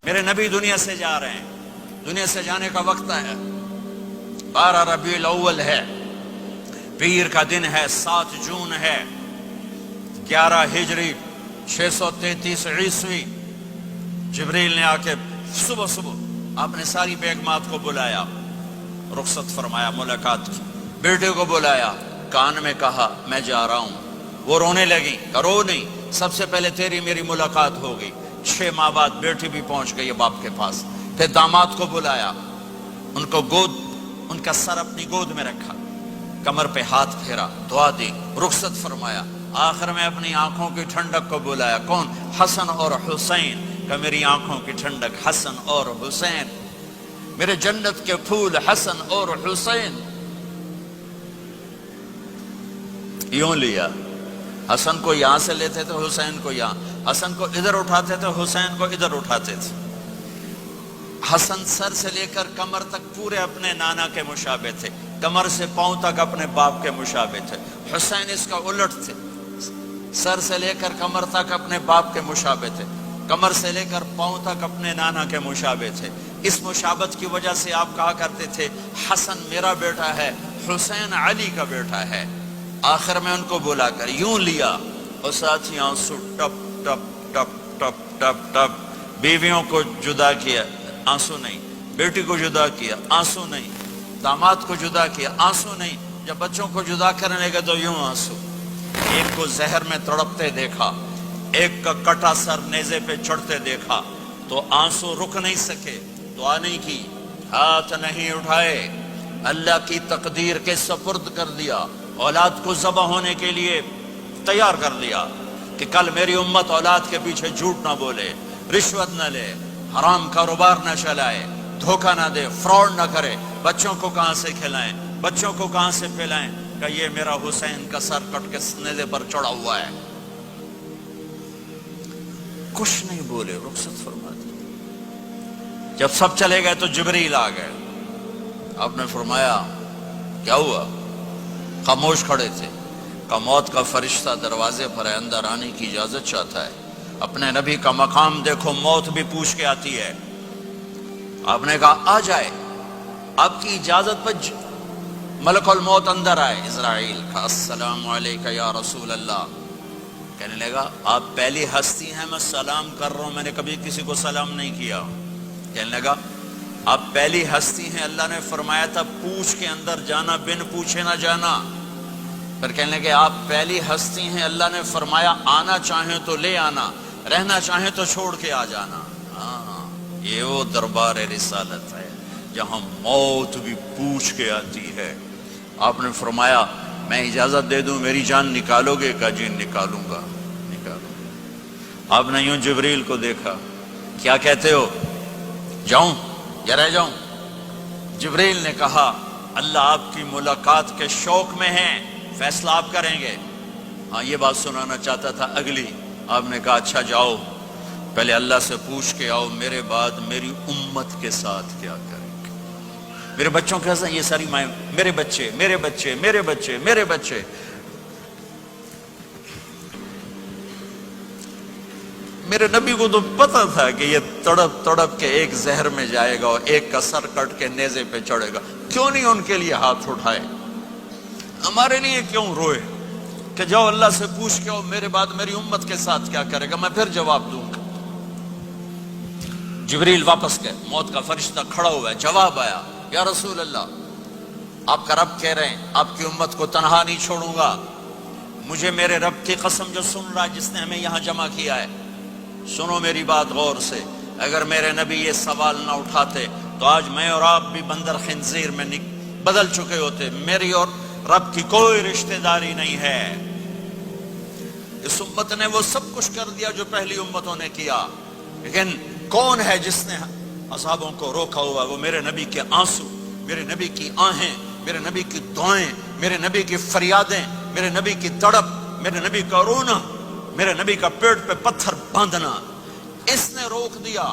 میرے نبی دنیا سے جا رہے ہیں، دنیا سے جانے کا وقت ہے، 12 ربیع الاول ہے، پیر کا دن ہے، 7 جون ہے، 11 ہجری 633 عیسوی۔ جبریل نے آ کے صبح صبح آپ نے ساری بیگمات کو بلایا، رخصت فرمایا ملاقات کی، بیٹے کو بلایا، کان میں کہا میں جا رہا ہوں۔ وہ رونے لگی، کرو نہیں، سب سے پہلے تیری میری ملاقات ہوگی۔ 6 ماہ بعد بیٹی بھی پہنچ گئی باپ کے پاس۔ پھر داماد کو بلایا، ان کا سر اپنی گود میں رکھا، کمر پہ ہاتھ پھیرا، دعا دی، رخصت فرمایا۔ آخر میں اپنی آنکھوں کی ٹھنڈک کو بلایا، کون؟ حسن اور حسین، کہ میری آنکھوں کی ٹھنڈک حسن اور حسین، میرے جنت کے پھول حسن اور حسین۔ یوں لیا، حسن کو یہاں سے لیتے تھے، حسین کو یہاں، حسن کو ادھر اٹھاتے تھے، حسین کو ادھر اٹھاتے تھے۔ حسن سر سے لے کر کمر تک پورے اپنے نانا کے مشابہ تھے، کمر سے پاؤں تک اپنے باپ کے مشابہ تھے۔ حسین اس کا الٹ تھے، سر سے لے کر کمر تک اپنے باپ کے مشابہ تھے، کمر سے لے کر پاؤں تک اپنے نانا کے مشابہ تھے۔ اس مشابہت کی وجہ سے آپ کہا کرتے تھے حسن میرا بیٹا ہے، حسین علی کا بیٹا ہے۔ آخر میں ان کو بلا کر یوں لیا، اور ساتھ ہی آنسو ٹپ ٹپ ٹپ ٹپ ٹپ ٹپ۔ بیویوں کو جدا کیا، آنسو نہیں، بیٹی کو جدا کیا، آنسو نہیں، داماد کو جدا کیا، آنسو نہیں، جب بچوں کو جدا کرنے لگے تو یوں آنسو۔ ایک کو زہر میں تڑپتے دیکھا، ایک کا کٹا سر نیزے پہ چڑھتے دیکھا، تو آنسو رک نہیں سکے، دعا نہیں کی، ہاتھ نہیں اٹھائے، اللہ کی تقدیر کے سپرد کر دیا، اولاد کو ذبح ہونے کے لیے تیار کر دیا کہ کل میری امت اولاد کے پیچھے جھوٹ نہ بولے، رشوت نہ لے، حرام کاروبار نہ چلائے، دھوکہ نہ دے، فراڈ نہ کرے، بچوں کو کہاں سے کھلائیں، بچوں کو کہاں سے پلائیں، کہ یہ میرا حسین کا سر کٹ کے نیزے پر چڑھا ہوا ہے۔ کچھ نہیں بولے، رخصت فرما دی۔ جب سب چلے گئے تو جبریل آ گئے، آپ نے فرمایا کیا ہوا؟ خاموش کھڑے تھے، کہ موت کا فرشتہ دروازے پر ہے، اندر آنے کی اجازت چاہتا ہے۔ اپنے نبی کا مقام دیکھو، موت بھی پوچھ کے آتی ہے۔ آپ نے کہا آ جائے، آپ کی اجازت پر ملک الموت اندر آئے۔ اسرائیل کا السلام علیکہ یا رسول اللہ، کہنے لگا آپ پہلی ہستی ہیں، میں سلام کر رہا ہوں، میں نے کبھی کسی کو سلام نہیں کیا۔ کہنے لگا آپ پہلی ہستی ہیں، اللہ نے فرمایا تھا پوچھ کے اندر جانا، بن پوچھے نہ جانا۔ پھر کہنے لگے آپ پہلی ہستی ہیں، اللہ نے فرمایا آنا چاہیں تو لے آنا، رہنا چاہیں تو چھوڑ کے آ جانا۔ ہاں، یہ وہ دربار رسالت ہے جہاں موت بھی پوچھ کے آتی ہے۔ آپ نے فرمایا میں اجازت دے دوں میری جان نکالو گے؟ کہ جی نکالوں گا، نکالوں گا۔ آپ نے یوں جبریل کو دیکھا، کیا کہتے ہو، جاؤں یا رہ جاؤں؟ جبریل نے کہا اللہ آپ کی ملاقات کے شوق میں ہیں، فیصلہ آپ کریں گے۔ ہاں یہ بات سنانا چاہتا تھا اگلی۔ آپ نے کہا اچھا جاؤ، پہلے اللہ سے پوچھ کے آؤ میرے بعد میری امت کے ساتھ کیا کریں گے، میرے بچوں کے ساتھ۔ یہ ساری مائیں، میرے بچے میرے بچے میرے بچے میرے بچے۔ میرے نبی کو تو پتا تھا کہ یہ تڑپ تڑپ کے ایک زہر میں جائے گا اور ایک کا سر کٹ کے نیزے پہ چڑھے گا، کیوں نہیں ان کے لیے ہاتھ اٹھائے؟ ہمارے لیے کیوں روئے کہ جاؤ اللہ سے پوچھ کے آؤ میرے بعد میری امت کے ساتھ کیا کرے گا، میں پھر جواب دوں گا۔ جبریل واپس گئے، موت کا فرشتہ کھڑا ہوا ہے، جواب آیا یا رسول اللہ آپ کا رب کہہ رہے ہیں آپ کی امت کو تنہا نہیں چھوڑوں گا۔ مجھے میرے رب کی قسم جو سن رہا ہے، جس نے ہمیں یہاں جمع کیا ہے، سنو میری بات غور سے، اگر میرے نبی یہ سوال نہ اٹھاتے تو آج میں اور آپ بھی بندر خنزیر میں بدل چکے ہوتے۔ میری اور رب کی کوئی رشتہ داری نہیں ہے۔ اس امت نے وہ سب کچھ کر دیا جو پہلی امتوں نے کیا، لیکن کون ہے جس نے اصحابوں کو روکا ہوا؟ وہ میرے نبی کے آنسو، میرے نبی کی آہیں، میرے نبی کی دعائیں، میرے نبی کی فریادیں، میرے نبی کی تڑپ، میرے نبی کا رونا، میرے نبی کا پیٹ پہ پتھر باندھنا، اس نے روک دیا۔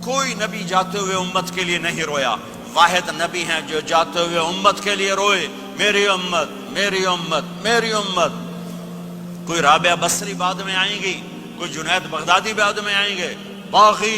کوئی نبی جاتے ہوئے امت کے لیے نہیں رویا، واحد نبی ہیں جو جاتے ہوئے امت کے لیے روئے، میری امت میری امت میری امت۔ کوئی رابعہ بصری بعد میں آئیں گی، کوئی جنید بغدادی بعد میں آئیں گے، باقی